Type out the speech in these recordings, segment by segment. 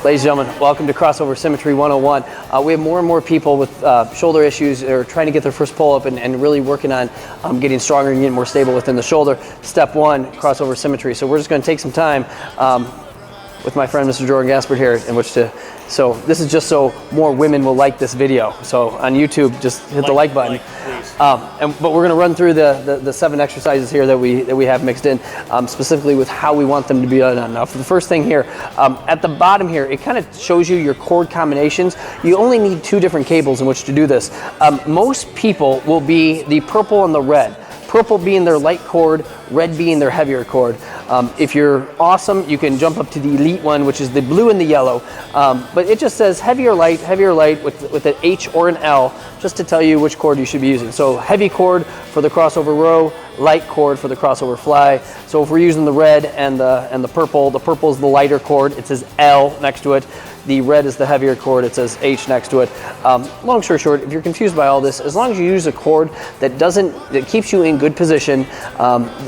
Ladies and gentlemen, welcome to Crossover Symmetry 101. We have more and more people with shoulder issues or trying to get their first pull-up and really working on getting stronger and getting more stable within the shoulder. Step one, crossover symmetry. So we're just going to take some time with my friend Mr. Jordan Gaspard here in which to, so this is just so more women will like this video. So on YouTube, just hit the like button. But we're going to run through the 7 exercises here that we have mixed in, specifically with how we want them to be done. Now, for the first thing here, at the bottom here, it kind of shows you your chord combinations. You only need 2 different cables in which to do this. Most people will be the purple and the red. Purple being their light chord, red being their heavier chord. If you're awesome, you can jump up to the elite one, which is the blue and the yellow. But it just says heavier light with an H or an L, just to tell you which chord you should be using. So heavy chord for the crossover row, light chord for the crossover fly. So if we're using the red and the purple is the lighter chord. It says L next to it. The red is the heavier chord. It says H next to it. Long story short, if you're confused by all this, as long as you use a chord that keeps you in good position,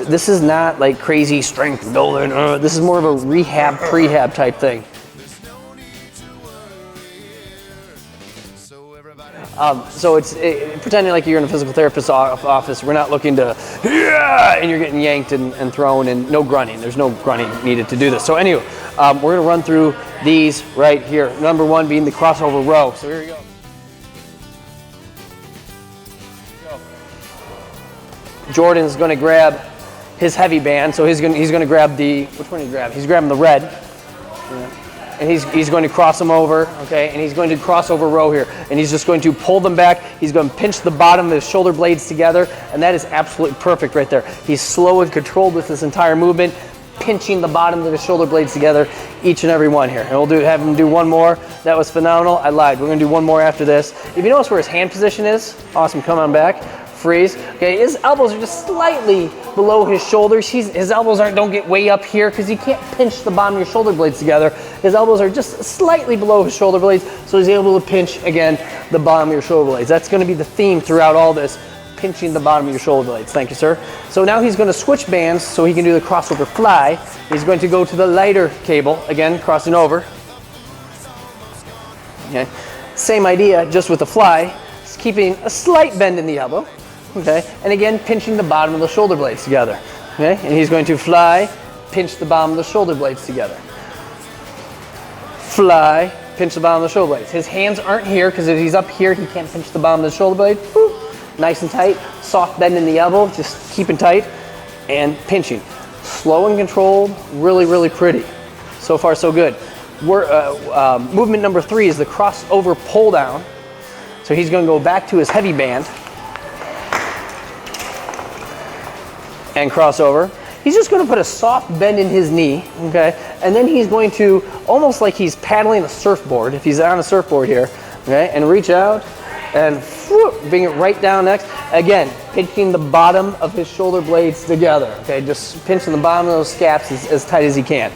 this is not like crazy strength building. This is more of a rehab, prehab type thing. So it's pretending like you're in a physical therapist's office. We're not looking to, and you're getting yanked and thrown, and no grunting. There's no grunting needed to do this. So anyway, we're going to run through these right here. Number 1 being the crossover row. So here we go. Jordan's going to grab his heavy band. So he's going to grab which one did he grab? He's grabbing the red. Yeah. And he's going to cross them over, okay? And he's going to cross over row here. And he's just going to pull them back. He's going to pinch the bottom of his shoulder blades together. And that is absolutely perfect right there. He's slow and controlled with this entire movement, pinching the bottom of his shoulder blades together, each and every one here. And we'll have him do one more. That was phenomenal. I lied. We're going to do one more after this. If you notice where his hand position is, awesome, come on back. Freeze. Okay, his elbows are just slightly below his shoulders. His elbows don't get way up here because you can't pinch the bottom of your shoulder blades together. His elbows are just slightly below his shoulder blades, so he's able to pinch, again, the bottom of your shoulder blades. That's going to be the theme throughout all this, pinching the bottom of your shoulder blades. Thank you, sir. So now he's going to switch bands so he can do the crossover fly. He's going to go to the lighter cable, again, crossing over. Okay. Same idea, just with the fly. He's keeping a slight bend in the elbow. Okay, and again, pinching the bottom of the shoulder blades together. Okay, and he's going to fly, pinch the bottom of the shoulder blades together. Fly, pinch the bottom of the shoulder blades. His hands aren't here because if he's up here, he can't pinch the bottom of the shoulder blade. Woo. Nice and tight, soft bend in the elbow, just keeping tight and pinching. Slow and controlled, really, really pretty. So far, so good. Movement number 3 is the crossover pull down. So he's going to go back to his heavy band and cross over. He's just going to put a soft bend in his knee, okay? And then he's going to, almost like he's paddling a surfboard, if he's on a surfboard here, okay? And reach out and bring it right down next. Again, pinching the bottom of his shoulder blades together, okay? Just pinching the bottom of those scaps as tight as he can,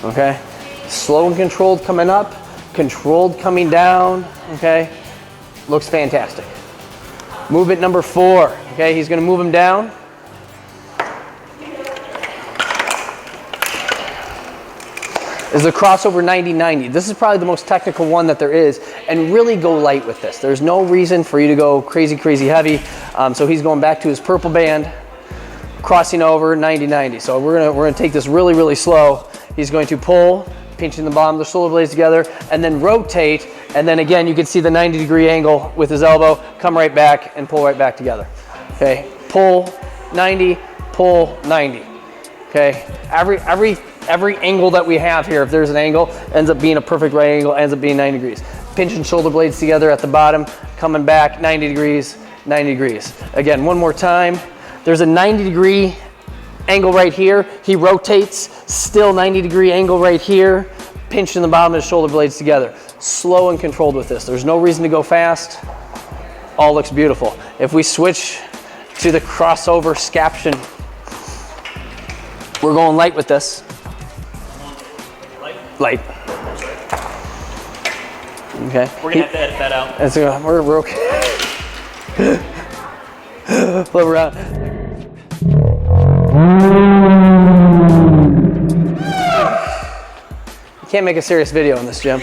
okay? Slow and controlled coming up, controlled coming down, okay? Looks fantastic. Movement number 4, okay? He's going to move him down. Is the crossover 90-90. This is probably the most technical one that there is, and really go light with this. There's no reason for you to go crazy heavy. So he's going back to his purple band, crossing over 90-90. So we're gonna take this really slow. He's going to pull, pinching the bottom of the shoulder blades together, and then rotate, and then again you can see the 90-degree angle with his elbow, come right back and pull right back together. Okay, pull 90, pull 90. Okay, every angle that we have here, if there's an angle, ends up being a perfect right angle, ends up being 90 degrees. Pinching shoulder blades together at the bottom, coming back 90 degrees, 90 degrees. Again, one more time. There's a 90-degree angle right here. He rotates, still 90-degree angle right here, pinching the bottom of his shoulder blades together. Slow and controlled with this. There's no reason to go fast. All looks beautiful. If we switch to the crossover scaption, we're going light with this. Light. Okay. We're gonna have to edit that out. We're okay. Flip around. You can't make a serious video in this gym.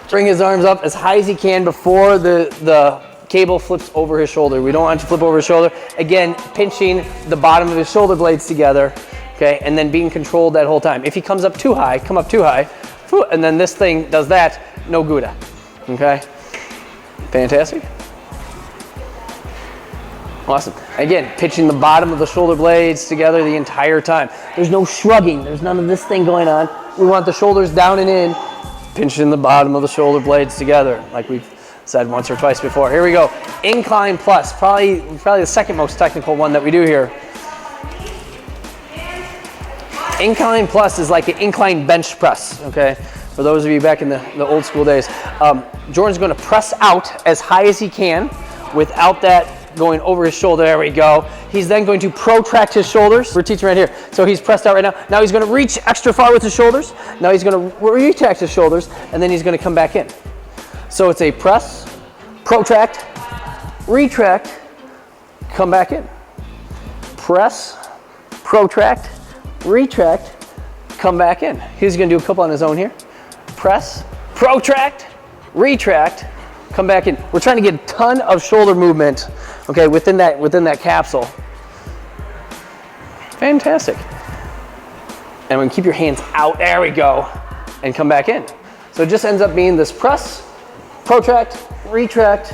Bring his arms up as high as he can before the cable flips over his shoulder. We don't want it to flip over his shoulder. Again, pinching the bottom of his shoulder blades together, okay, and then being controlled that whole time. If he comes up too high, come up too high, and then this thing does that, no Gouda, okay? Fantastic. Awesome. Again, pitching the bottom of the shoulder blades together the entire time. There's no shrugging. There's none of this thing going on. We want the shoulders down and in, pinching the bottom of the shoulder blades together, like we've said once or twice before. Here we go. Incline plus, probably the second most technical one that we do here. Incline plus is like an incline bench press, okay? For those of you back in the old school days. Jordan's gonna press out as high as he can without that going over his shoulder. There we go. He's then going to protract his shoulders. We're teaching right here. So he's pressed out right now. Now he's going to reach extra far with his shoulders. Now he's going to retract his shoulders, and then he's going to come back in. So it's a press, protract, retract, come back in. Press, protract, retract, come back in. He's going to do a couple on his own here. Press, protract, retract, come back in. We're trying to get a ton of shoulder movement, okay, within that capsule. Fantastic. And we can keep your hands out, there we go, and come back in. So it just ends up being this press, protract, retract,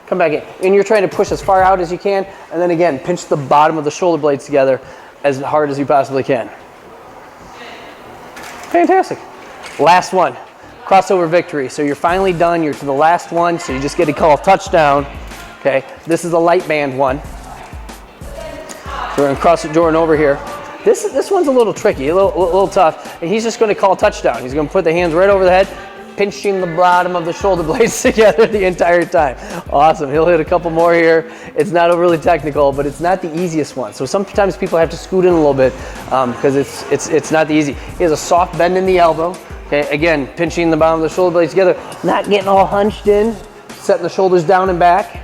come back in. And you're trying to push as far out as you can, and then again, pinch the bottom of the shoulder blades together as hard as you possibly can. Fantastic. Last one. Crossover victory. So you're finally done, you're to the last one, so you just get to call a touchdown. Okay, this is a light band one. So we're gonna cross Jordan over here. This one's a little tricky, a little tough. And he's just gonna call a touchdown. He's gonna put the hands right over the head, pinching the bottom of the shoulder blades together the entire time. Awesome, he'll hit a couple more here. It's not overly technical, but it's not the easiest one. So sometimes people have to scoot in a little bit because it's not the easy. He has a soft bend in the elbow. Okay, again, pinching the bottom of the shoulder blades together, not getting all hunched in, setting the shoulders down and back,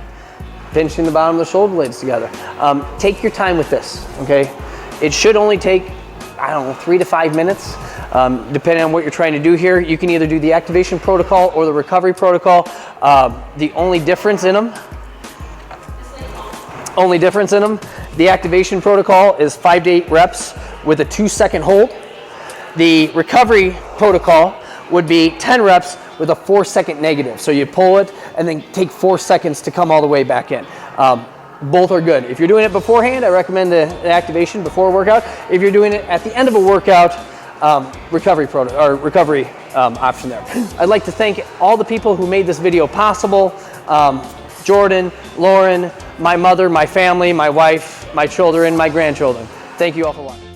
pinching the bottom of the shoulder blades together. Take your time with this, okay? It should only take, I don't know, 3 to 5 minutes, depending on what you're trying to do here. You can either do the activation protocol or the recovery protocol. The only difference in them, the activation protocol is 5 to 8 reps with a 2-second hold. The recovery protocol would be 10 reps with a 4-second negative. So you pull it and then take 4 seconds to come all the way back in. Both are good. If you're doing it beforehand, I recommend the activation before a workout. If you're doing it at the end of a workout, recovery option there. I'd like to thank all the people who made this video possible. Jordan, Lauren, my mother, my family, my wife, my children, my grandchildren. Thank you all for watching.